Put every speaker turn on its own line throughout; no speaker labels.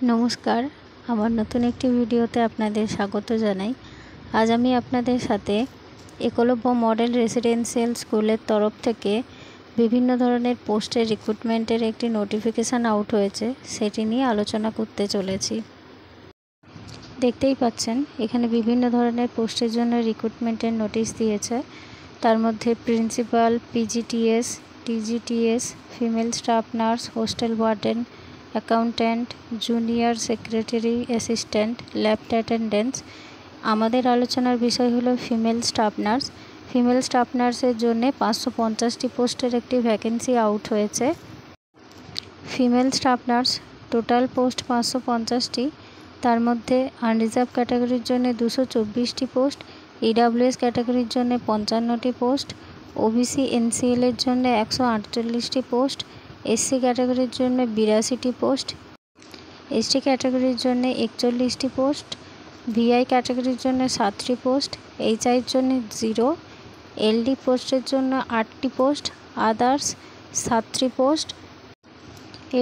নমস্কার, আমার নতুন একটি ভিডিওতে আপনাদের স্বাগত জানাই। আজ আমি আপনাদের সাথে একলব্য মডেল রেসিডেন্সিয়াল স্কুলের তরফ থেকে বিভিন্ন ধরনের পোস্টের রিক্রুটমেন্টের একটি নোটিফিকেশান আউট হয়েছে, সেটি নিয়ে আলোচনা করতে চলেছি। দেখতেই পাচ্ছেন এখানে বিভিন্ন ধরনের পোস্টের জন্য রিক্রুটমেন্টের নোটিশ দিয়েছে। তার মধ্যে principal, PGTs, TGTs, female staff nurse, hostel warden, accountant, junior secretary assistant, lab attendants. আমাদের আলোচনার বিষয় হলো female staff nurse. Female staff নার্সের জন্য 550টি পোস্টের একটি ভ্যাকেন্সি আউট হয়েছে। Female staff nurse total post 550টি, তার মধ্যে আনরিজার্ভ ক্যাটাগরির জন্য 224টি পোস্ট, ইডাব্লিউএস ক্যাটাগরির জন্য 55টি পোস্ট, ওবিসি এনসিএল এর জন্য 148টি পোস্ট, এসসি ক্যাটাগরির জন্য 82টি পোস্ট, এসটি ক্যাটাগরির জন্য 41টি পোস্ট, ভিআই ক্যাটাগরির জন্য 7টি পোস্ট, এইচআইয়ের জন্য 0, এলডি পোস্টের জন্য 8টি পোস্ট, আদার্স 7টি পোস্ট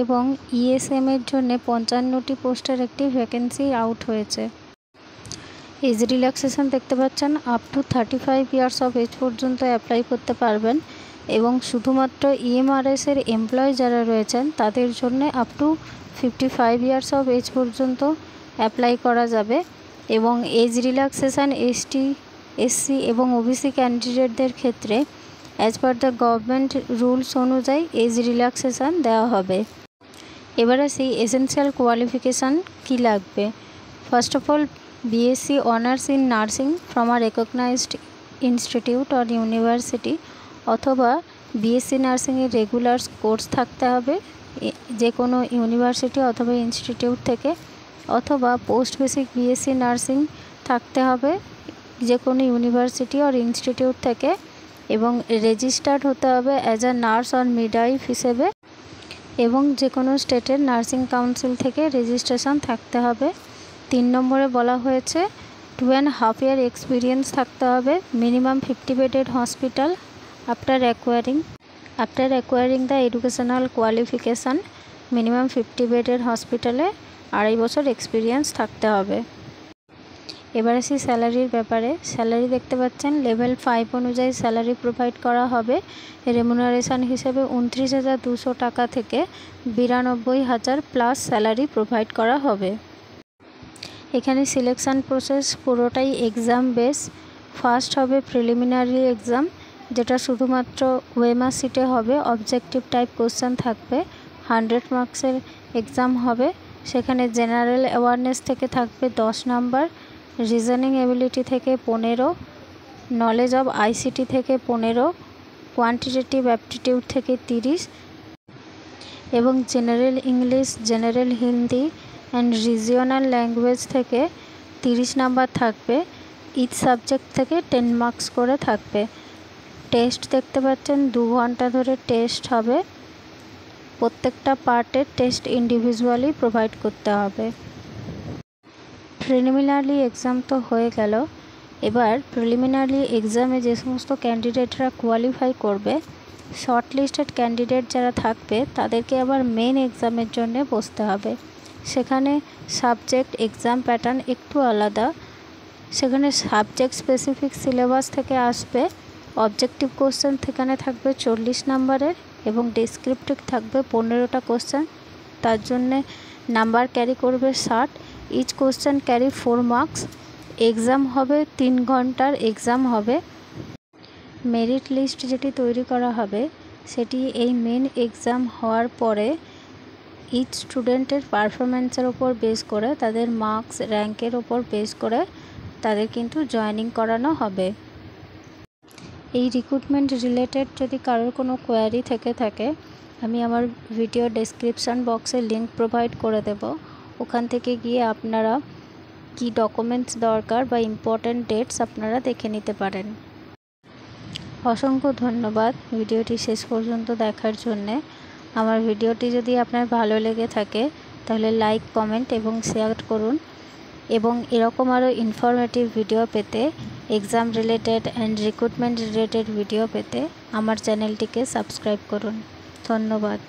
এবং ইএসএম এর জন্য 55টি পোস্টের একটি ভ্যাকেন্সি আউট হয়েছে। এজ রিল্যাক্সেশন দেখতে পাচ্ছেন, up to 35 years of age পর্যন্ত অ্যাপ্লাই করতে পারবেন এবং শুধুমাত্র ইএমআরএসের এমপ্লয়ি যারা রয়েছেন তাদের জন্য up to 55 years of age পর্যন্ত অ্যাপ্লাই করা যাবে। এবং এজ রিল্যাক্সেশন এসটি, এসসি এবং ওবিসি ক্যান্ডিডেটদের ক্ষেত্রে as per the government rules অনুযায়ী এজ রিল্যাক্সেশন দেওয়া হবে। এবার আসি এসেনশিয়াল কোয়ালিফিকেশান কী লাগবে। First of all, BSc honours in nursing from a recognised institute or university, অথবা বিএসসি নার্সিংয়ের রেগুলার কোর্স থাকতে হবে যে কোনো ইউনিভার্সিটি অথবা ইনস্টিটিউট থেকে, অথবা পোস্ট বেসিক বিএসসি নার্সিং থাকতে হবে যে কোনো ইউনিভার্সিটি অর ইনস্টিটিউট থেকে, এবং রেজিস্টার্ড হতে হবে as a nurse or midwife হিসেবে, এবং যে কোনো স্টেটের নার্সিং কাউন্সিল থেকে রেজিস্ট্রেশন থাকতে হবে। 3 নম্বরে বলা হয়েছে 2.5 ইয়ার এক্সপিরিয়েন্স থাকতে হবে, minimum 50 bedded hospital after acquiring the educational qualification, minimum 50 বেডের হসপিটালে 2.5 বছর এক্সপিরিয়েন্স থাকতে হবে। এবার আসি স্যালারির ব্যাপারে। স্যালারি দেখতে পাচ্ছেন লেভেল 5 অনুযায়ী স্যালারি প্রোভাইড করা হবে। রেমুনারেশন হিসেবে 29,200 টাকা থেকে 92,000 প্লাস স্যালারি প্রোভাইড করা হবে। এখানে সিলেকশান প্রসেস পুরোটাই এক্সাম বেস। ফার্স্ট হবে প্রিলিমিনারি এক্সাম, যেটা শুধুমাত্র ওএমআর সিটে হবে, অবজেক্টিভ টাইপ কোশ্চেন থাকবে, 100 মার্কসের এক্সাম হবে। সেখানে জেনারেল অ্যাওয়ারনেস থেকে থাকবে 10 নাম্বার, রিজনিং এবিলিটি থেকে 15, নলেজ অব আইসিটি থেকে 15, কোয়ান্টিটেটিভ অ্যাপটিটিউড থেকে 30 এবং general English, general Hindi and regional language থেকে 30 নাম্বার থাকবে। ইচ সাবজেক্ট থেকে 10 মার্কস করে থাকবে। টেস্ট দেখতে পাচ্ছেন 2 ঘন্টা ধরে টেস্ট হবে। প্রত্যেকটা পার্টের টেস্ট ইন্ডিভিজুয়ালি প্রোভাইড করতে হবে। প্রিলিমিনারি এক্সাম তো হয়ে গেল। এবার প্রিলিমিনারি এক্সামে যে সমস্ত ক্যান্ডিডেটরা কোয়ালিফাই করবে, শর্ট লিস্টেড ক্যান্ডিডেট যারা থাকবে তাদেরকে আবার মেন এক্সামের জন্য বসতে হবে। সেখানে সাবজেক্ট এক্সাম প্যাটার্ন একটু আলাদা। সেখানে সাবজেক্ট স্পেসিফিক সিলেবাস থেকে আসবে, অবজেক্টিভ কোশ্চেন সেখানে থাকবে 40 নাম্বারের এবং ডেসক্রিপটিভ থাকবে 15টা কোশ্চেন, তার জন্যে নাম্বার ক্যারি করবে 60। Each question carry 4 marks. Exam হবে 3 ঘন্টার এক্সাম হবে। মেরিট লিস্ট যেটি তৈরি করা হবে সেটি এই মেন এক্সাম হওয়ার পরে ইচ স্টুডেন্টের পারফরমেন্সের ওপর বেস করে, তাদের মার্কস র্যাঙ্কের ওপর বেস করে তাদের কিন্তু জয়েনিং করানো হবে। এই রিক্রুটমেন্ট রিলেটেড যদি কারোর কোনো কোয়ারি থেকে থাকে, আমি আমার ভিডিও ডেসক্রিপশান বক্সে লিঙ্ক প্রোভাইড করে দেব। ওখান থেকে গিয়ে আপনারা কি ডকুমেন্টস দরকার বা ইম্পর্ট্যান্ট ডেটস আপনারা দেখে নিতে পারেন। অসংখ্য ধন্যবাদ ভিডিওটি শেষ পর্যন্ত দেখার জন্যে। আমার ভিডিওটি যদি আপনার ভালো লেগে থাকে তাহলে লাইক, কমেন্ট এবং শেয়ার করুন, এবং এরকম আরও ইনফরমেটিভ ভিডিও পেতে, exam related and recruitment related video পেতে আমার চ্যানেলটিকে সাবস্ক্রাইব করুন। ধন্যবাদ।